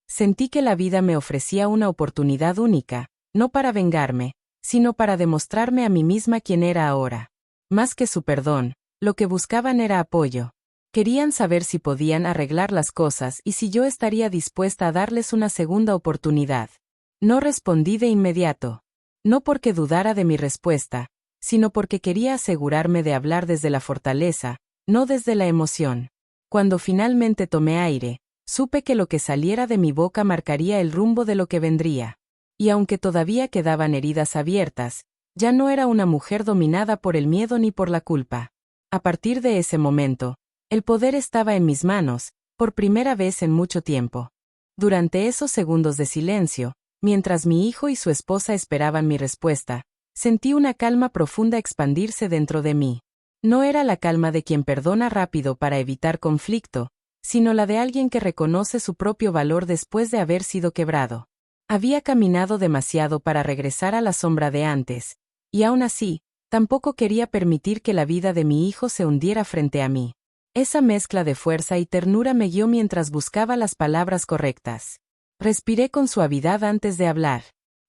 Sentí que la vida me ofrecía una oportunidad única, no para vengarme, sino para demostrarme a mí misma quién era ahora. Más que su perdón, lo que buscaban era apoyo. Querían saber si podían arreglar las cosas y si yo estaría dispuesta a darles una segunda oportunidad. No respondí de inmediato. No porque dudara de mi respuesta, sino porque quería asegurarme de hablar desde la fortaleza, no desde la emoción. Cuando finalmente tomé aire, supe que lo que saliera de mi boca marcaría el rumbo de lo que vendría. Y aunque todavía quedaban heridas abiertas, ya no era una mujer dominada por el miedo ni por la culpa. A partir de ese momento, el poder estaba en mis manos, por primera vez en mucho tiempo. Durante esos segundos de silencio, mientras mi hijo y su esposa esperaban mi respuesta, sentí una calma profunda expandirse dentro de mí. No era la calma de quien perdona rápido para evitar conflicto, sino la de alguien que reconoce su propio valor después de haber sido quebrado. Había caminado demasiado para regresar a la sombra de antes, y aún así, tampoco quería permitir que la vida de mi hijo se hundiera frente a mí. Esa mezcla de fuerza y ternura me guió mientras buscaba las palabras correctas. Respiré con suavidad antes de hablar.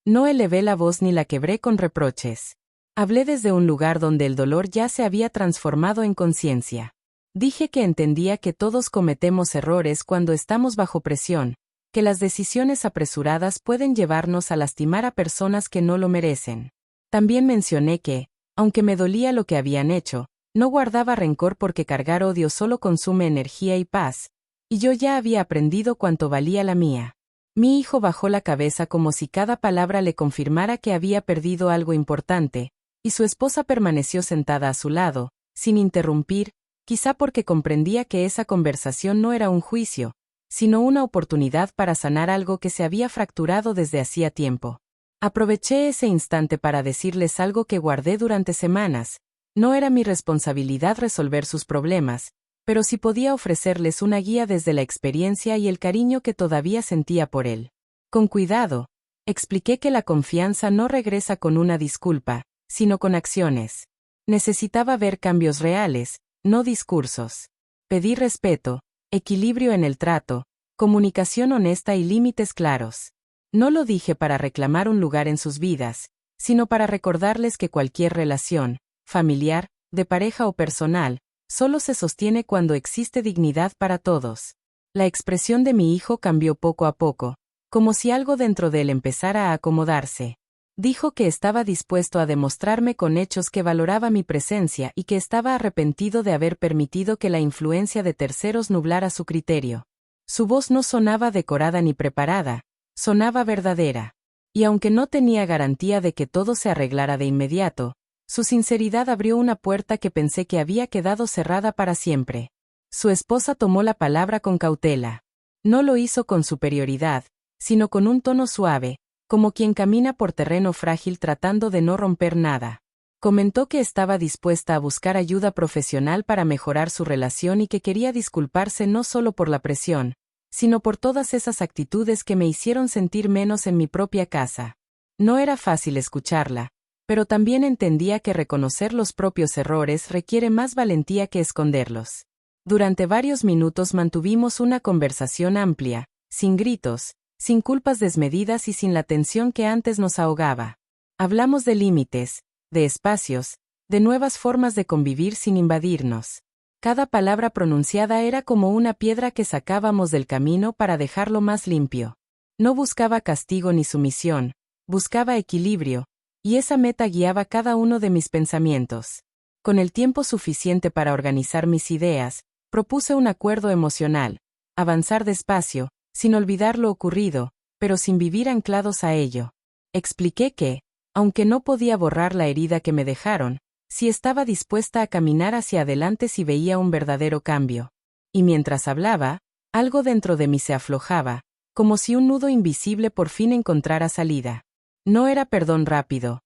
No elevé la voz ni la quebré con reproches. Hablé desde un lugar donde el dolor ya se había transformado en conciencia. Dije que entendía que todos cometemos errores cuando estamos bajo presión, que las decisiones apresuradas pueden llevarnos a lastimar a personas que no lo merecen. También mencioné que, aunque me dolía lo que habían hecho, no guardaba rencor porque cargar odio solo consume energía y paz, y yo ya había aprendido cuánto valía la mía. Mi hijo bajó la cabeza como si cada palabra le confirmara que había perdido algo importante, y su esposa permaneció sentada a su lado, sin interrumpir, quizá porque comprendía que esa conversación no era un juicio, sino una oportunidad para sanar algo que se había fracturado desde hacía tiempo. Aproveché ese instante para decirles algo que guardé durante semanas. No era mi responsabilidad resolver sus problemas, pero sí podía ofrecerles una guía desde la experiencia y el cariño que todavía sentía por él. Con cuidado, expliqué que la confianza no regresa con una disculpa, sino con acciones. Necesitaba ver cambios reales, no discursos. Pedí respeto, equilibrio en el trato, comunicación honesta y límites claros. No lo dije para reclamar un lugar en sus vidas, sino para recordarles que cualquier relación, familiar, de pareja o personal, solo se sostiene cuando existe dignidad para todos. La expresión de mi hijo cambió poco a poco, como si algo dentro de él empezara a acomodarse. Dijo que estaba dispuesto a demostrarme con hechos que valoraba mi presencia y que estaba arrepentido de haber permitido que la influencia de terceros nublara su criterio. Su voz no sonaba decorada ni preparada, sonaba verdadera. Y aunque no tenía garantía de que todo se arreglara de inmediato, su sinceridad abrió una puerta que pensé que había quedado cerrada para siempre. Su esposa tomó la palabra con cautela. No lo hizo con superioridad, sino con un tono suave, como quien camina por terreno frágil tratando de no romper nada. Comentó que estaba dispuesta a buscar ayuda profesional para mejorar su relación y que quería disculparse no solo por la presión, sino por todas esas actitudes que me hicieron sentir menos en mi propia casa. No era fácil escucharla, pero también entendía que reconocer los propios errores requiere más valentía que esconderlos. Durante varios minutos mantuvimos una conversación amplia, sin gritos, sin culpas desmedidas y sin la tensión que antes nos ahogaba. Hablamos de límites, de espacios, de nuevas formas de convivir sin invadirnos. Cada palabra pronunciada era como una piedra que sacábamos del camino para dejarlo más limpio. No buscaba castigo ni sumisión, buscaba equilibrio, y esa meta guiaba cada uno de mis pensamientos. Con el tiempo suficiente para organizar mis ideas, propuse un acuerdo emocional, avanzar despacio, sin olvidar lo ocurrido, pero sin vivir anclados a ello. Expliqué que, aunque no podía borrar la herida que me dejaron, sí estaba dispuesta a caminar hacia adelante si veía un verdadero cambio. Y mientras hablaba, algo dentro de mí se aflojaba, como si un nudo invisible por fin encontrara salida. No era perdón rápido.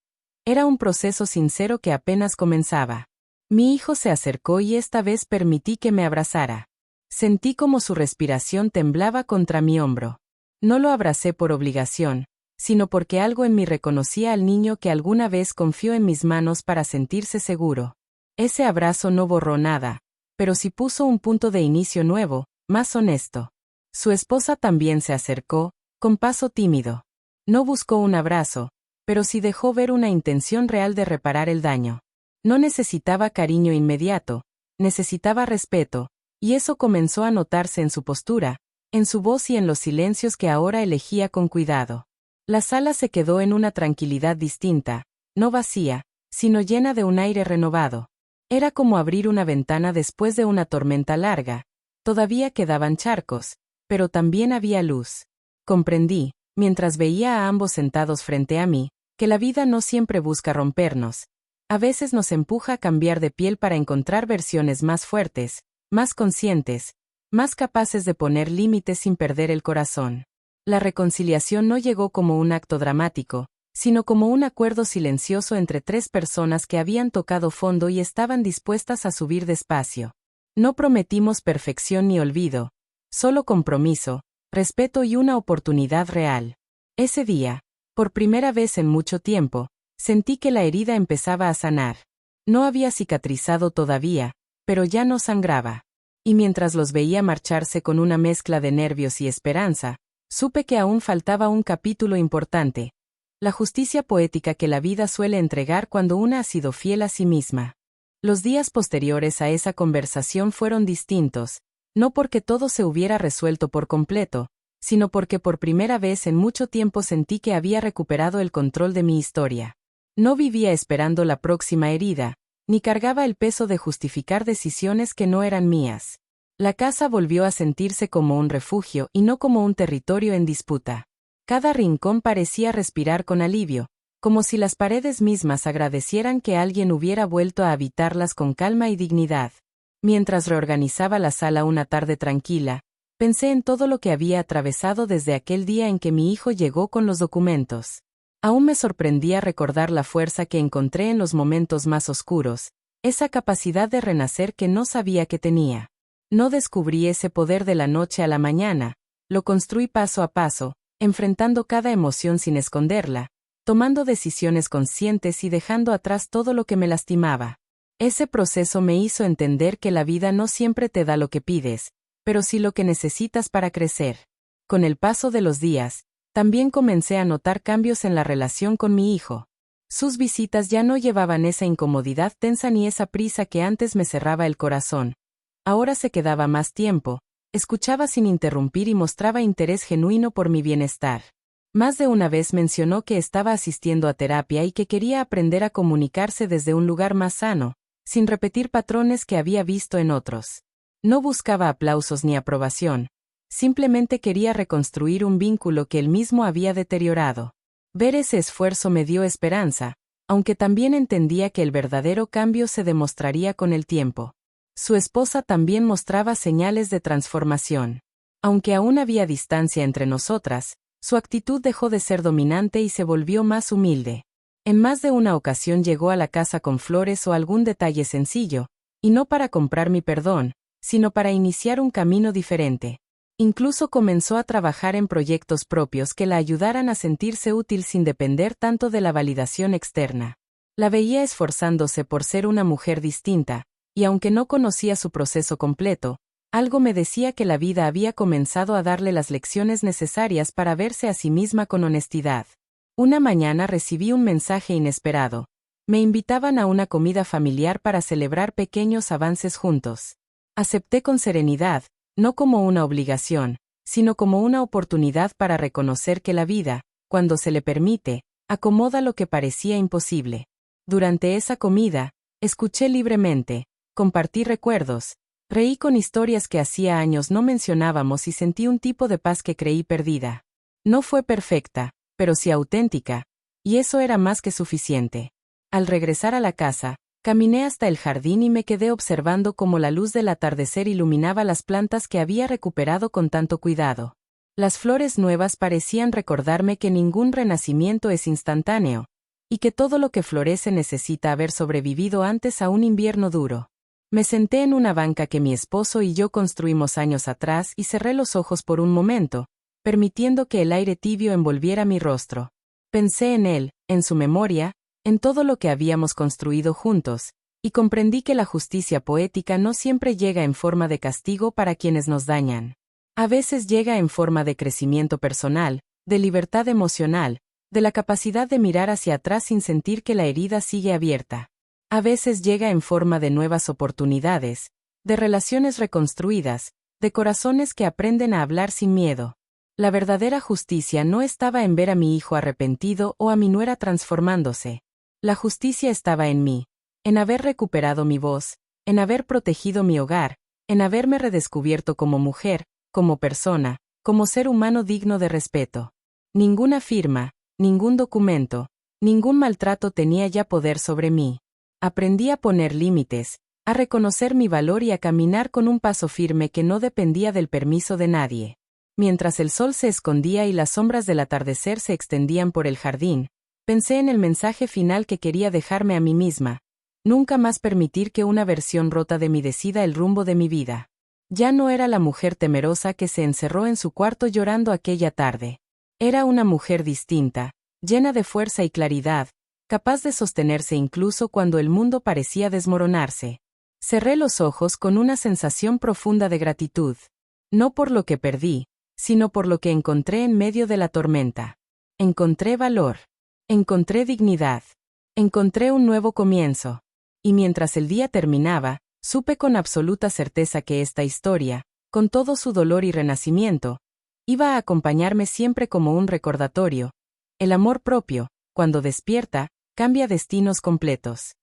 Era un proceso sincero que apenas comenzaba. Mi hijo se acercó y esta vez permití que me abrazara. Sentí como su respiración temblaba contra mi hombro. No lo abracé por obligación, sino porque algo en mí reconocía al niño que alguna vez confió en mis manos para sentirse seguro. Ese abrazo no borró nada, pero sí puso un punto de inicio nuevo, más honesto. Su esposa también se acercó, con paso tímido. No buscó un abrazo, pero sí dejó ver una intención real de reparar el daño. No necesitaba cariño inmediato, necesitaba respeto, y eso comenzó a notarse en su postura, en su voz y en los silencios que ahora elegía con cuidado. La sala se quedó en una tranquilidad distinta, no vacía, sino llena de un aire renovado. Era como abrir una ventana después de una tormenta larga. Todavía quedaban charcos, pero también había luz. Comprendí, mientras veía a ambos sentados frente a mí, que la vida no siempre busca rompernos. A veces nos empuja a cambiar de piel para encontrar versiones más fuertes, más conscientes, más capaces de poner límites sin perder el corazón. La reconciliación no llegó como un acto dramático, sino como un acuerdo silencioso entre tres personas que habían tocado fondo y estaban dispuestas a subir despacio. No prometimos perfección ni olvido, solo compromiso, respeto y una oportunidad real. Ese día, por primera vez en mucho tiempo, sentí que la herida empezaba a sanar. No había cicatrizado todavía, pero ya no sangraba. Y mientras los veía marcharse con una mezcla de nervios y esperanza, supe que aún faltaba un capítulo importante, la justicia poética que la vida suele entregar cuando una ha sido fiel a sí misma. Los días posteriores a esa conversación fueron distintos, no porque todo se hubiera resuelto por completo, sino porque por primera vez en mucho tiempo sentí que había recuperado el control de mi historia. No vivía esperando la próxima herida, ni cargaba el peso de justificar decisiones que no eran mías. La casa volvió a sentirse como un refugio y no como un territorio en disputa. Cada rincón parecía respirar con alivio, como si las paredes mismas agradecieran que alguien hubiera vuelto a habitarlas con calma y dignidad. Mientras reorganizaba la sala una tarde tranquila, pensé en todo lo que había atravesado desde aquel día en que mi hijo llegó con los documentos. Aún me sorprendía recordar la fuerza que encontré en los momentos más oscuros, esa capacidad de renacer que no sabía que tenía. No descubrí ese poder de la noche a la mañana, lo construí paso a paso, enfrentando cada emoción sin esconderla, tomando decisiones conscientes y dejando atrás todo lo que me lastimaba. Ese proceso me hizo entender que la vida no siempre te da lo que pides, pero sí lo que necesitas para crecer. Con el paso de los días, también comencé a notar cambios en la relación con mi hijo. Sus visitas ya no llevaban esa incomodidad tensa ni esa prisa que antes me cerraba el corazón. Ahora se quedaba más tiempo, escuchaba sin interrumpir y mostraba interés genuino por mi bienestar. Más de una vez mencionó que estaba asistiendo a terapia y que quería aprender a comunicarse desde un lugar más sano, sin repetir patrones que había visto en otros. No buscaba aplausos ni aprobación, simplemente quería reconstruir un vínculo que él mismo había deteriorado. Ver ese esfuerzo me dio esperanza, aunque también entendía que el verdadero cambio se demostraría con el tiempo. Su esposa también mostraba señales de transformación. Aunque aún había distancia entre nosotras, su actitud dejó de ser dominante y se volvió más humilde. En más de una ocasión llegó a la casa con flores o algún detalle sencillo, y no para comprar mi perdón, sino para iniciar un camino diferente. Incluso comenzó a trabajar en proyectos propios que la ayudaran a sentirse útil sin depender tanto de la validación externa. La veía esforzándose por ser una mujer distinta, y aunque no conocía su proceso completo, algo me decía que la vida había comenzado a darle las lecciones necesarias para verse a sí misma con honestidad. Una mañana recibí un mensaje inesperado. Me invitaban a una comida familiar para celebrar pequeños avances juntos. Acepté con serenidad, no como una obligación, sino como una oportunidad para reconocer que la vida, cuando se le permite, acomoda lo que parecía imposible. Durante esa comida, escuché libremente, compartí recuerdos, reí con historias que hacía años no mencionábamos y sentí un tipo de paz que creí perdida. No fue perfecta, pero sí auténtica, y eso era más que suficiente. Al regresar a la casa, caminé hasta el jardín y me quedé observando cómo la luz del atardecer iluminaba las plantas que había recuperado con tanto cuidado. Las flores nuevas parecían recordarme que ningún renacimiento es instantáneo, y que todo lo que florece necesita haber sobrevivido antes a un invierno duro. Me senté en una banca que mi esposo y yo construimos años atrás y cerré los ojos por un momento, permitiendo que el aire tibio envolviera mi rostro. Pensé en él, en su memoria, en todo lo que habíamos construido juntos, y comprendí que la justicia poética no siempre llega en forma de castigo para quienes nos dañan. A veces llega en forma de crecimiento personal, de libertad emocional, de la capacidad de mirar hacia atrás sin sentir que la herida sigue abierta. A veces llega en forma de nuevas oportunidades, de relaciones reconstruidas, de corazones que aprenden a hablar sin miedo. La verdadera justicia no estaba en ver a mi hijo arrepentido o a mi nuera transformándose. La justicia estaba en mí, en haber recuperado mi voz, en haber protegido mi hogar, en haberme redescubierto como mujer, como persona, como ser humano digno de respeto. Ninguna firma, ningún documento, ningún maltrato tenía ya poder sobre mí. Aprendí a poner límites, a reconocer mi valor y a caminar con un paso firme que no dependía del permiso de nadie. Mientras el sol se escondía y las sombras del atardecer se extendían por el jardín, pensé en el mensaje final que quería dejarme a mí misma. Nunca más permitir que una versión rota de mí decida el rumbo de mi vida. Ya no era la mujer temerosa que se encerró en su cuarto llorando aquella tarde. Era una mujer distinta, llena de fuerza y claridad, capaz de sostenerse incluso cuando el mundo parecía desmoronarse. Cerré los ojos con una sensación profunda de gratitud. No por lo que perdí, sino por lo que encontré en medio de la tormenta. Encontré valor. Encontré dignidad. Encontré un nuevo comienzo. Y mientras el día terminaba, supe con absoluta certeza que esta historia, con todo su dolor y renacimiento, iba a acompañarme siempre como un recordatorio. El amor propio, cuando despierta, cambia destinos completos.